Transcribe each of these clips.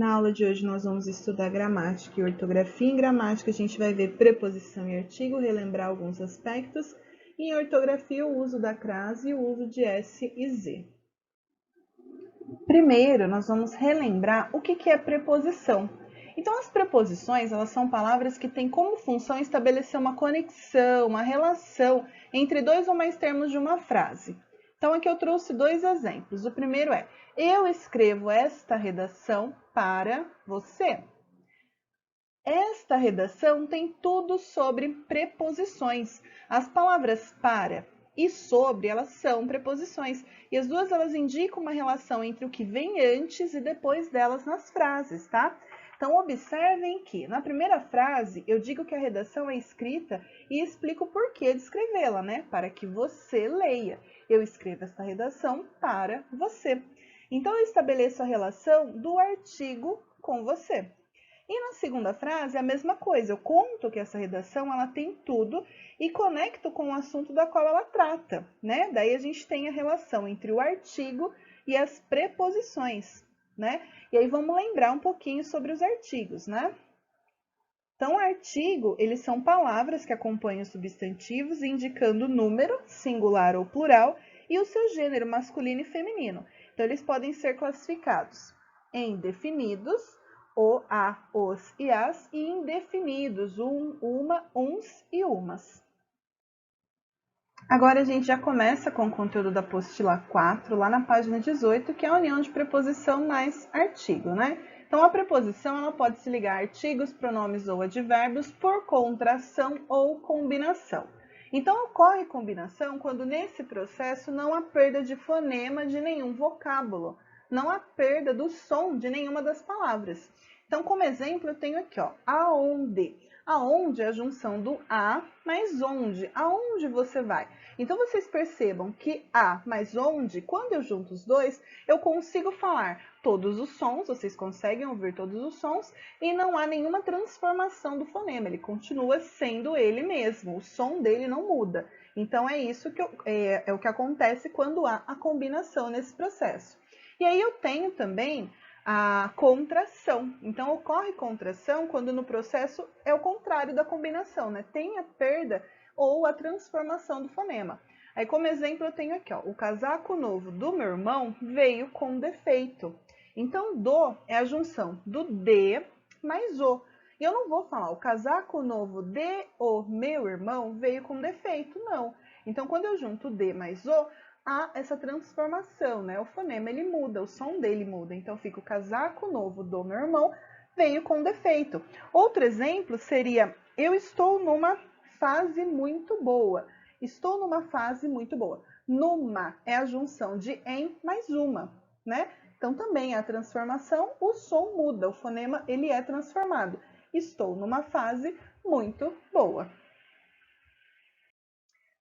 Na aula de hoje nós vamos estudar gramática e ortografia. Em gramática a gente vai ver preposição e artigo, relembrar alguns aspectos. E em ortografia o uso da crase e o uso de S e Z. Primeiro nós vamos relembrar o que é preposição. Então as preposições elas são palavras que têm como função estabelecer uma conexão, uma relação entre dois ou mais termos de uma frase. Então aqui eu trouxe dois exemplos. O primeiro é: eu escrevo esta redação para você. Esta redação tem tudo sobre preposições. As palavras para e sobre, elas são preposições. E as duas, elas indicam uma relação entre o que vem antes e depois delas nas frases, tá? Então, observem que na primeira frase, eu digo que a redação é escrita e explico o porquê de escrevê-la, né? Para que você leia. Eu escrevo esta redação para você. Então, eu estabeleço a relação do artigo com você. E na segunda frase, a mesma coisa. Eu conto que essa redação ela tem tudo e conecto com o assunto da qual ela trata, né? Daí a gente tem a relação entre o artigo e as preposições, né? E aí vamos lembrar um pouquinho sobre os artigos, né? Então, artigo, eles são palavras que acompanham substantivos indicando número, singular ou plural, e o seu gênero masculino e feminino. Então, eles podem ser classificados em definidos, o, a, os e as, e indefinidos, um, uma, uns e umas. Agora a gente já começa com o conteúdo da apostila 4, lá na página 18, que é a união de preposição mais artigo, né? Então, a preposição ela pode se ligar a artigos, pronomes ou advérbios por contração ou combinação. Então, ocorre combinação quando nesse processo não há perda de fonema de nenhum vocábulo, não há perda do som de nenhuma das palavras. Então, como exemplo, eu tenho aqui, ó, aonde. Aonde é a junção do a mais onde. Aonde você vai? Então, vocês percebam que a mais onde, quando eu junto os dois, eu consigo falar todos os sons, vocês conseguem ouvir todos os sons, e não há nenhuma transformação do fonema, ele continua sendo ele mesmo, o som dele não muda. Então, é isso que é o que acontece quando há a combinação nesse processo. E aí eu tenho também a contração. Então, ocorre contração quando no processo é o contrário da combinação, né? Tem a perda ou a transformação do fonema. Aí, como exemplo, eu tenho aqui, ó, o casaco novo do meu irmão veio com defeito. Então, do é a junção do de mais o. E eu não vou falar, o casaco novo de o meu irmão veio com defeito, não. Então, quando eu junto de mais o, há essa transformação, né? O fonema ele muda, o som dele muda. Então, fica o casaco novo do meu irmão veio com defeito. Outro exemplo seria, eu estou numa fase muito boa. Estou numa fase muito boa. Numa é a junção de em mais uma, né? Então, também a transformação, o som muda, o fonema ele é transformado. Estou numa fase muito boa.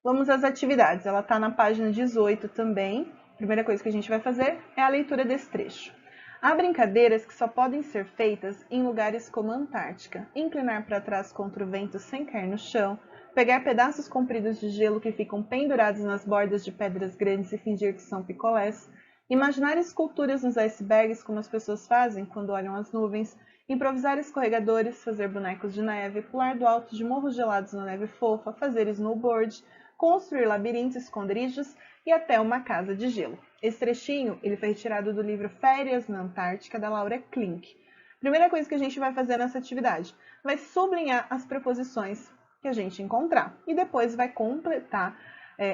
Vamos às atividades. Ela está na página 18 também. A primeira coisa que a gente vai fazer é a leitura desse trecho. Há brincadeiras que só podem ser feitas em lugares como a Antártica. Inclinar para trás contra o vento sem cair no chão, pegar pedaços compridos de gelo que ficam pendurados nas bordas de pedras grandes e fingir que são picolés, imaginar esculturas nos icebergs como as pessoas fazem quando olham as nuvens, improvisar escorregadores, fazer bonecos de neve, pular do alto de morros gelados na neve fofa, fazer snowboard, construir labirintos, esconderijos e até uma casa de gelo. Esse trechinho ele foi retirado do livro Férias na Antártica, da Laura Klink. Primeira coisa que a gente vai fazer nessa atividade, vai sublinhar as preposições que a gente encontrar e depois vai completar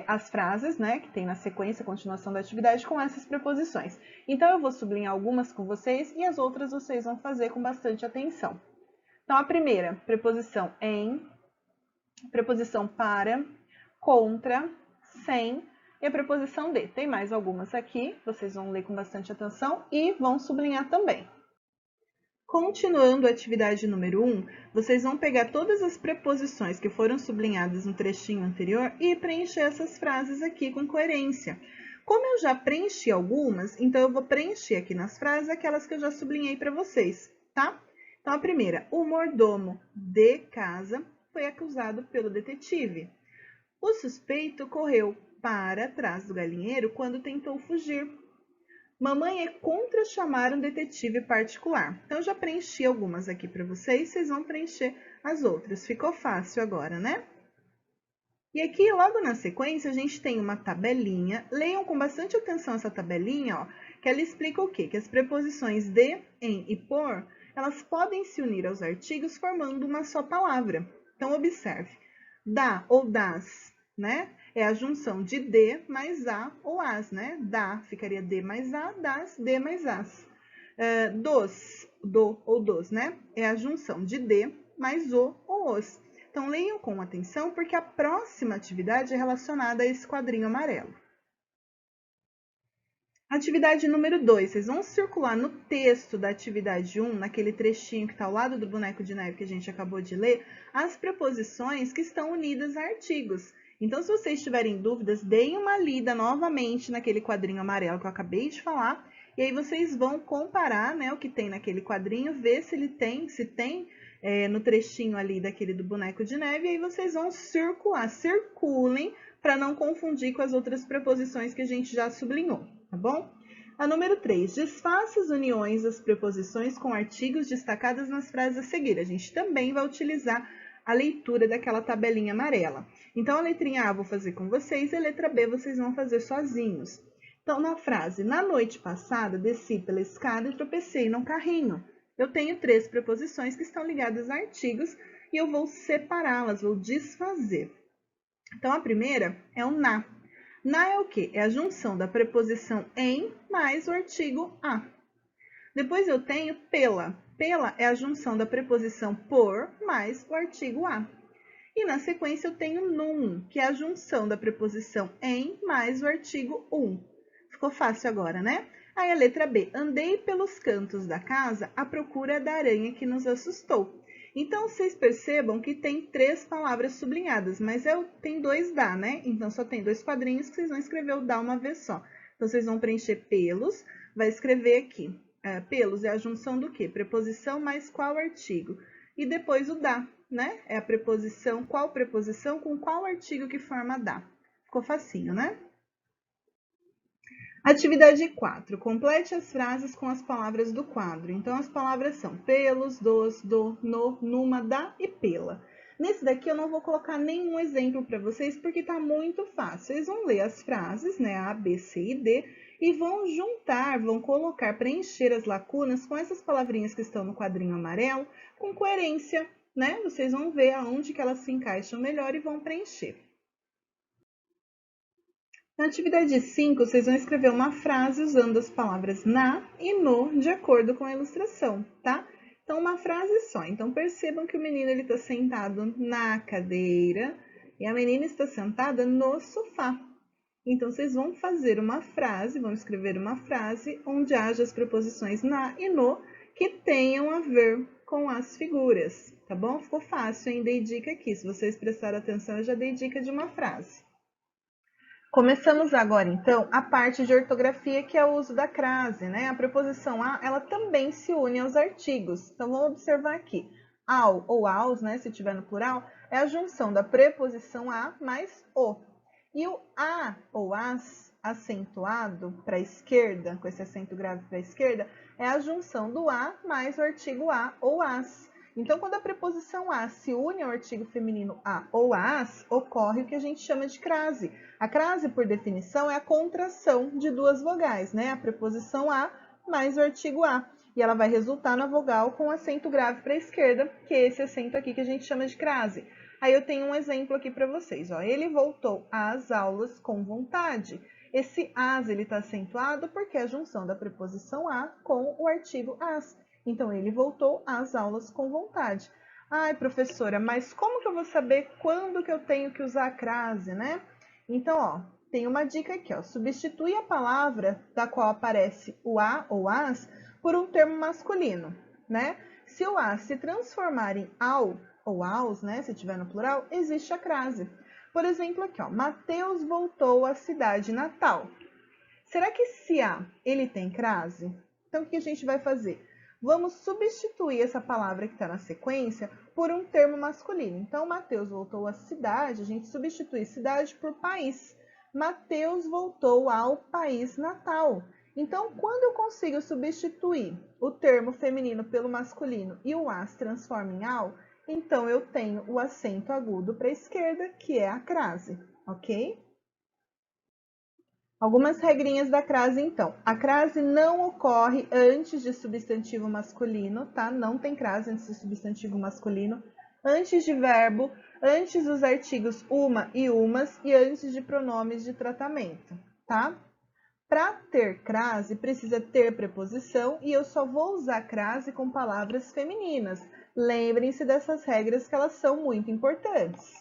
as frases, né, que tem na sequência, a continuação da atividade, com essas preposições. Então, eu vou sublinhar algumas com vocês e as outras vocês vão fazer com bastante atenção. Então, a primeira, preposição em, preposição para, contra, sem e a preposição de. Tem mais algumas aqui, vocês vão ler com bastante atenção e vão sublinhar também. Continuando a atividade número 1, vocês vão pegar todas as preposições que foram sublinhadas no trechinho anterior e preencher essas frases aqui com coerência. Como eu já preenchi algumas, então eu vou preencher aqui nas frases aquelas que eu já sublinhei para vocês, tá? Então, a primeira, o mordomo de casa foi acusado pelo detetive. O suspeito correu para trás do galinheiro quando tentou fugir. Mamãe é contra chamar um detetive particular. Então, eu já preenchi algumas aqui para vocês, vocês vão preencher as outras. Ficou fácil agora, né? E aqui, logo na sequência, a gente tem uma tabelinha. Leiam com bastante atenção essa tabelinha, ó, que ela explica o quê? Que as preposições de, em e por, elas podem se unir aos artigos formando uma só palavra. Então, observe. Da ou das, né? É a junção de de mais a ou as, né? Da ficaria de mais a, das, de mais as. Dos, do ou dos, né? É a junção de de mais o ou os. Então, leiam com atenção, porque a próxima atividade é relacionada a esse quadrinho amarelo. Atividade número 2, vocês vão circular no texto da atividade 1, naquele trechinho que está ao lado do boneco de neve que a gente acabou de ler, as preposições que estão unidas a artigos. Então, se vocês tiverem dúvidas, deem uma lida novamente naquele quadrinho amarelo que eu acabei de falar, e aí vocês vão comparar, né, o que tem naquele quadrinho, ver se ele tem, no trechinho ali daquele do boneco de neve, e aí vocês vão circular, circulem, para não confundir com as outras preposições que a gente já sublinhou, tá bom? A número 3, desfaça as uniões das preposições com artigos destacadas nas frases a seguir. A gente também vai utilizar a leitura daquela tabelinha amarela. Então, a letrinha A eu vou fazer com vocês e a letra B vocês vão fazer sozinhos. Então, na frase, na noite passada, desci pela escada e tropecei num carrinho. Eu tenho 3 preposições que estão ligadas a artigos e eu vou separá-las, vou desfazer. Então, a primeira é o na. Na é o quê? É a junção da preposição em mais o artigo a. Depois eu tenho pela. Pela é a junção da preposição por mais o artigo a. E na sequência eu tenho num, que é a junção da preposição em mais o artigo um. Ficou fácil agora, né? Aí a letra B. Andei pelos cantos da casa à procura da aranha que nos assustou. Então, vocês percebam que tem 3 palavras sublinhadas, mas tem 2 dá, né? Então, só tem 2 quadrinhos que vocês vão escrever o dá uma vez só. Então, vocês vão preencher pelos, vai escrever aqui. Pelos é a junção do quê? Preposição mais qual artigo? E depois o dá, né? É a preposição, qual preposição com qual artigo que forma dá. Ficou facinho, né? Atividade 4. Complete as frases com as palavras do quadro. Então, as palavras são pelos, dos, do, no, numa, da e pela. Nesse daqui, eu não vou colocar nenhum exemplo para vocês, porque está muito fácil. Vocês vão ler as frases, né, A, B, C e D, e vão juntar, vão colocar, preencher as lacunas com essas palavrinhas que estão no quadrinho amarelo, com coerência, né? Vocês vão ver aonde que elas se encaixam melhor e vão preencher. Na atividade 5, vocês vão escrever uma frase usando as palavras na e no, de acordo com a ilustração, tá? Então, uma frase só. Então, percebam que o menino está sentado na cadeira e a menina está sentada no sofá. Então, vocês vão fazer uma frase, vão escrever uma frase onde haja as preposições na e no que tenham a ver com as figuras, tá bom? Ficou fácil, hein? Dei dica aqui. Se vocês prestarem atenção, eu já dei dica de uma frase. Começamos agora, então, a parte de ortografia, que é o uso da crase, né? A preposição a, ela também se une aos artigos. Então, vamos observar aqui. Ao ou aos, né, se tiver no plural, é a junção da preposição a mais o. E o a ou as, acentuado para a esquerda, com esse acento grave para a esquerda, é a junção do a mais o artigo a ou as. Então, quando a preposição a se une ao artigo feminino a ou as, ocorre o que a gente chama de crase. A crase, por definição, é a contração de 2 vogais, né? A preposição a mais o artigo a. E ela vai resultar na vogal com acento grave para a esquerda, que é esse acento aqui que a gente chama de crase. Aí eu tenho um exemplo aqui para vocês. Ó. Ele voltou às aulas com vontade. Esse as ele está acentuado porque é a junção da preposição a com o artigo as. Então, ele voltou às aulas com vontade. Ai, professora, mas como que eu vou saber quando que eu tenho que usar a crase, né? Então, ó, tem uma dica aqui, ó. Substitui a palavra da qual aparece o a ou as por um termo masculino, né? Se o a se transformar em ao ou aos, né? Se tiver no plural, existe a crase. Por exemplo, aqui, ó. Mateus voltou à cidade natal. Será que esse a, ele tem crase? Então, o que a gente vai fazer? Vamos substituir essa palavra que está na sequência por um termo masculino. Então, Mateus voltou à cidade, a gente substitui cidade por país. Mateus voltou ao país natal. Então, quando eu consigo substituir o termo feminino pelo masculino e o A se transforma em AU, então eu tenho o acento agudo para a esquerda, que é a crase, ok? Algumas regrinhas da crase, então. A crase não ocorre antes de substantivo masculino, tá? Não tem crase antes de substantivo masculino, antes de verbo, antes dos artigos uma e umas e antes de pronomes de tratamento, tá? Para ter crase, precisa ter preposição e eu só vou usar crase com palavras femininas. Lembrem-se dessas regras que elas são muito importantes.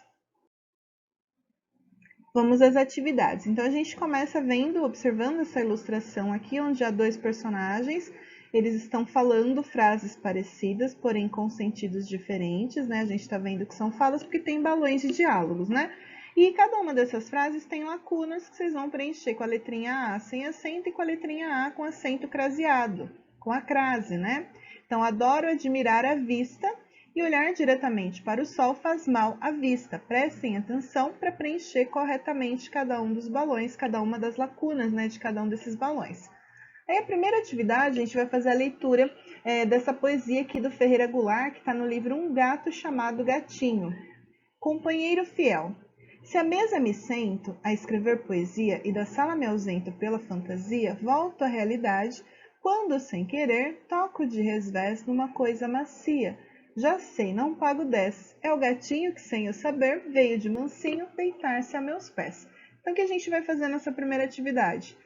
Vamos às atividades. Então, a gente começa observando essa ilustração aqui, onde há dois personagens. Eles estão falando frases parecidas, porém com sentidos diferentes, né? A gente está vendo que são falas porque tem balões de diálogos, né? E cada uma dessas frases tem lacunas que vocês vão preencher com a letrinha A sem acento e com a letrinha A com acento craseado, com a crase, né? Então, adoro admirar a vista e olhar diretamente para o sol faz mal à vista. Prestem atenção para preencher corretamente cada um dos balões, cada uma das lacunas, né, de cada um desses balões. Aí a primeira atividade, a gente vai fazer a leitura dessa poesia aqui do Ferreira Goulart, que está no livro Um Gato Chamado Gatinho. Companheiro fiel, se à mesa me sento a escrever poesia e da sala me ausento pela fantasia, volto à realidade, quando sem querer toco de resvés numa coisa macia. Já sei, não pago 10. É o gatinho que, sem eu saber, veio de mansinho deitar-se a meus pés. Então, o que a gente vai fazer nessa primeira atividade?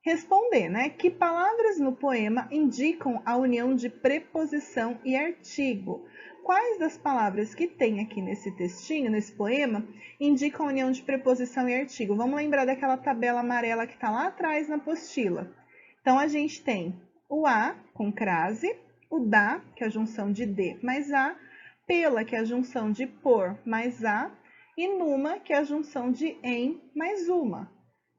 Responder, né? Que palavras no poema indicam a união de preposição e artigo? Quais das palavras que tem aqui nesse textinho, nesse poema, indicam a união de preposição e artigo? Vamos lembrar daquela tabela amarela que está lá atrás na apostila. Então, a gente tem o a com crase, o da, que é a junção de de mais a, pela, que é a junção de por mais a, e numa, que é a junção de em mais uma.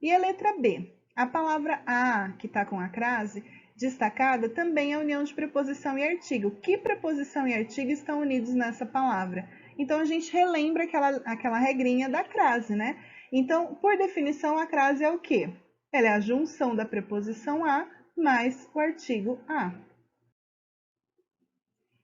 E a letra B? A palavra a, que está com a crase destacada, também é a união de preposição e artigo. Que preposição e artigo estão unidos nessa palavra? Então, a gente relembra aquela regrinha da crase, né? Então, por definição, a crase é o quê? Ela é a junção da preposição a mais o artigo a.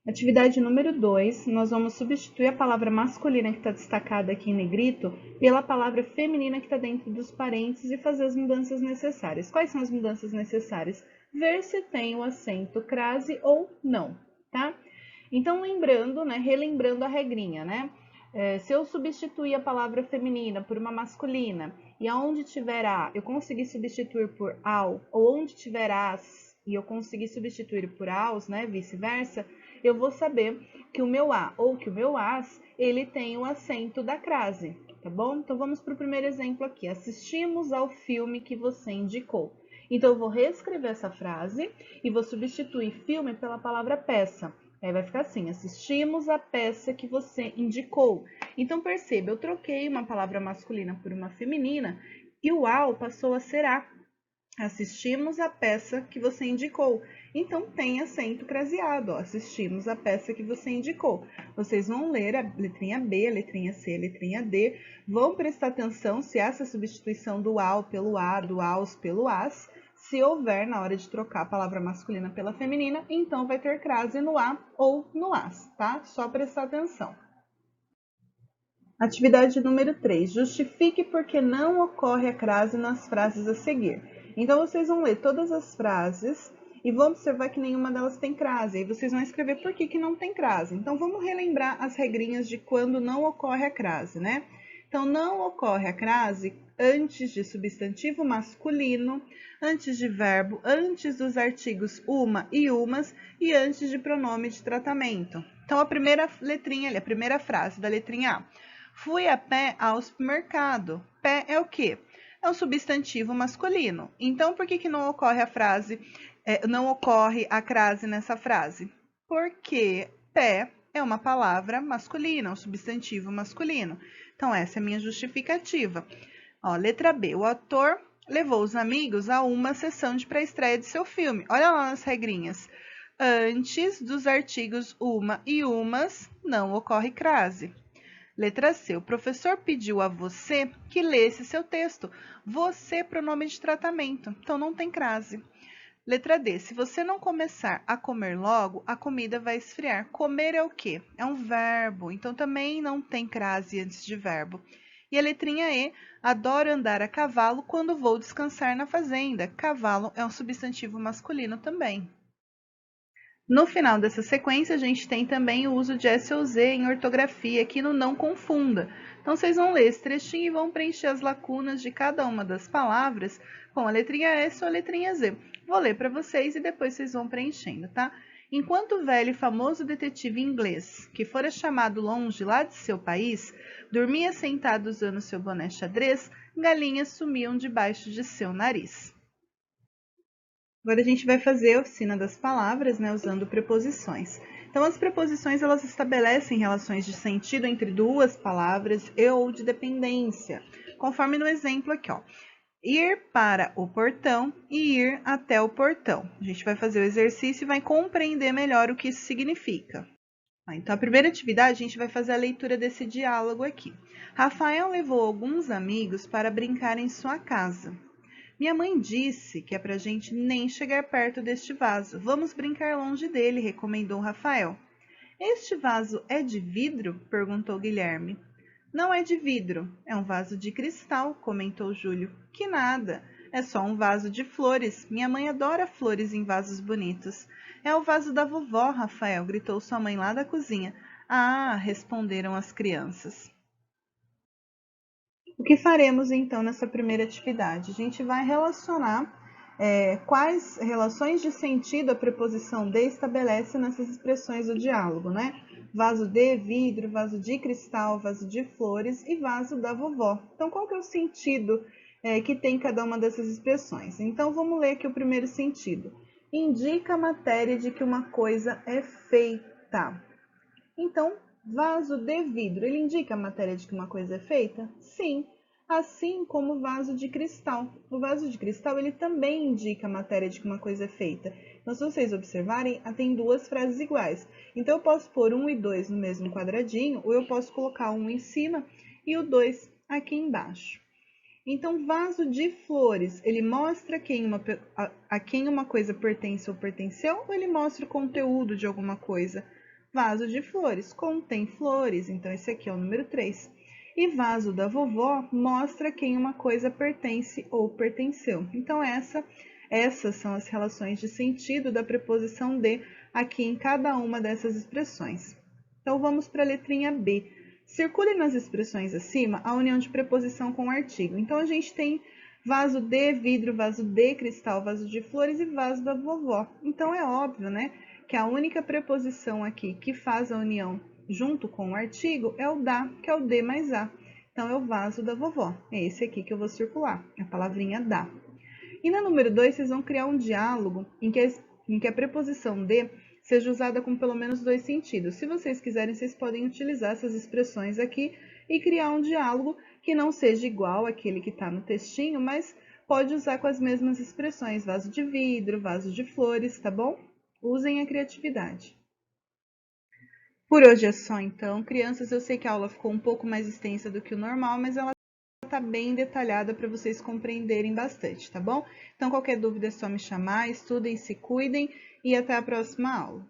Atividade número 2, nós vamos substituir a palavra masculina que está destacada aqui em negrito pela palavra feminina que está dentro dos parênteses e fazer as mudanças necessárias. Quais são as mudanças necessárias? Ver se tem o acento crase ou não, tá? Então, lembrando, né, relembrando a regrinha, né? Se eu substituir a palavra feminina por uma masculina e aonde tiver a, eu conseguir substituir por ao, ou onde tiver as e eu conseguir substituir por aos, né, vice-versa, eu vou saber que o meu a ou que o meu as, ele tem o acento da crase, tá bom? Então, vamos para o primeiro exemplo aqui. Assistimos ao filme que você indicou. Então, eu vou reescrever essa frase e vou substituir filme pela palavra peça. Aí vai ficar assim, assistimos a peça que você indicou. Então, perceba, eu troquei uma palavra masculina por uma feminina e o ao passou a ser a. Assistimos a peça que você indicou. Então, tem acento craseado, ó. Assistimos a peça que você indicou. Vocês vão ler a letrinha B, a letrinha C, a letrinha D. Vão prestar atenção se essa substituição do ao pelo a, do aos pelo as. Se houver, na hora de trocar a palavra masculina pela feminina, então vai ter crase no a ou no as, tá? Só prestar atenção. Atividade número 3. Justifique por que não ocorre a crase nas frases a seguir. Então, vocês vão ler todas as frases e vão observar que nenhuma delas tem crase. Aí vocês vão escrever por que não tem crase. Então, vamos relembrar as regrinhas de quando não ocorre a crase, né? Então, não ocorre a crase antes de substantivo masculino, antes de verbo, antes dos artigos uma e umas e antes de pronome de tratamento. Então, a primeira letrinha ali, a primeira frase da letrinha A. Fui a pé ao supermercado. Pé é o quê? É um substantivo masculino. Então, por que não ocorre a frase, não ocorre a crase nessa frase? Porque pé é uma palavra masculina, um substantivo masculino. Então, essa é a minha justificativa. Ó, letra B. O autor levou os amigos a uma sessão de pré-estreia de seu filme. Olha lá nas regrinhas. Antes dos artigos uma e umas, não ocorre crase. Letra C. O professor pediu a você que lesse seu texto. Você, pronome de tratamento. Então, não tem crase. Letra D. Se você não começar a comer logo, a comida vai esfriar. Comer é o quê? É um verbo, então também não tem crase antes de verbo. E a letrinha E. Adoro andar a cavalo quando vou descansar na fazenda. Cavalo é um substantivo masculino também. No final dessa sequência, a gente tem também o uso de S ou Z em ortografia aqui no Não Confunda. Então, vocês vão ler esse trechinho e vão preencher as lacunas de cada uma das palavras com a letrinha S ou a letrinha Z. Vou ler para vocês e depois vocês vão preenchendo, tá? Enquanto o velho e famoso detetive inglês, que fora chamado longe lá de seu país, dormia sentado usando seu boné xadrez, galinhas sumiam debaixo de seu nariz. Agora a gente vai fazer a oficina das palavras, né, usando preposições. Então, as preposições, elas estabelecem relações de sentido entre duas palavras e ou de dependência, conforme no exemplo aqui, ó. Ir para o portão e ir até o portão. A gente vai fazer o exercício e vai compreender melhor o que isso significa. Então, a primeira atividade, a gente vai fazer a leitura desse diálogo aqui. Rafael levou alguns amigos para brincar em sua casa. Minha mãe disse que é pra gente nem chegar perto deste vaso. Vamos brincar longe dele, recomendou Rafael. Este vaso é de vidro? Perguntou Guilherme. Não é de vidro, é um vaso de cristal, comentou Júlio. Que nada, é só um vaso de flores. Minha mãe adora flores em vasos bonitos. É o vaso da vovó, Rafael, gritou sua mãe lá da cozinha. Ah, responderam as crianças. O que faremos então nessa primeira atividade? A gente vai relacionar quais relações de sentido a preposição de estabelece nessas expressões do diálogo, né? Vaso de vidro, vaso de cristal, vaso de flores e vaso da vovó. Então, qual que é o sentido que tem cada uma dessas expressões? Então, vamos ler aqui o primeiro sentido. Indica a matéria de que uma coisa é feita. Então, vaso de vidro, ele indica a matéria de que uma coisa é feita? Sim, assim como o vaso de cristal. O vaso de cristal, ele também indica a matéria de que uma coisa é feita. Então, se vocês observarem, tem duas frases iguais. Então, eu posso pôr 1 e 2 no mesmo quadradinho, ou eu posso colocar 1 em cima e o 2 aqui embaixo. Então, vaso de flores, ele mostra a quem uma coisa pertence ou pertenceu, ou ele mostra o conteúdo de alguma coisa? Vaso de flores, contém flores, então esse aqui é o número 3. E vaso da vovó mostra a quem uma coisa pertence ou pertenceu. Então, essas são as relações de sentido da preposição de aqui em cada uma dessas expressões. Então, vamos para a letrinha B. Circule nas expressões acima a união de preposição com o artigo. Então, a gente tem vaso de vidro, vaso de cristal, vaso de flores e vaso da vovó. Então, é óbvio, né, que a única preposição aqui que faz a união junto com o artigo é o da, que é o de mais a. Então, é o vaso da vovó. É esse aqui que eu vou circular, a palavrinha da. E na número 2, vocês vão criar um diálogo em que a preposição de seja usada com pelo menos 2 sentidos. Se vocês quiserem, vocês podem utilizar essas expressões aqui e criar um diálogo que não seja igual àquele que está no textinho, mas pode usar com as mesmas expressões, vaso de vidro, vaso de flores, tá bom? Usem a criatividade. Por hoje é só, então. Crianças, eu sei que a aula ficou um pouco mais extensa do que o normal, mas ela está bem detalhada para vocês compreenderem bastante, tá bom? Então, qualquer dúvida é só me chamar, estudem, se cuidem e até a próxima aula.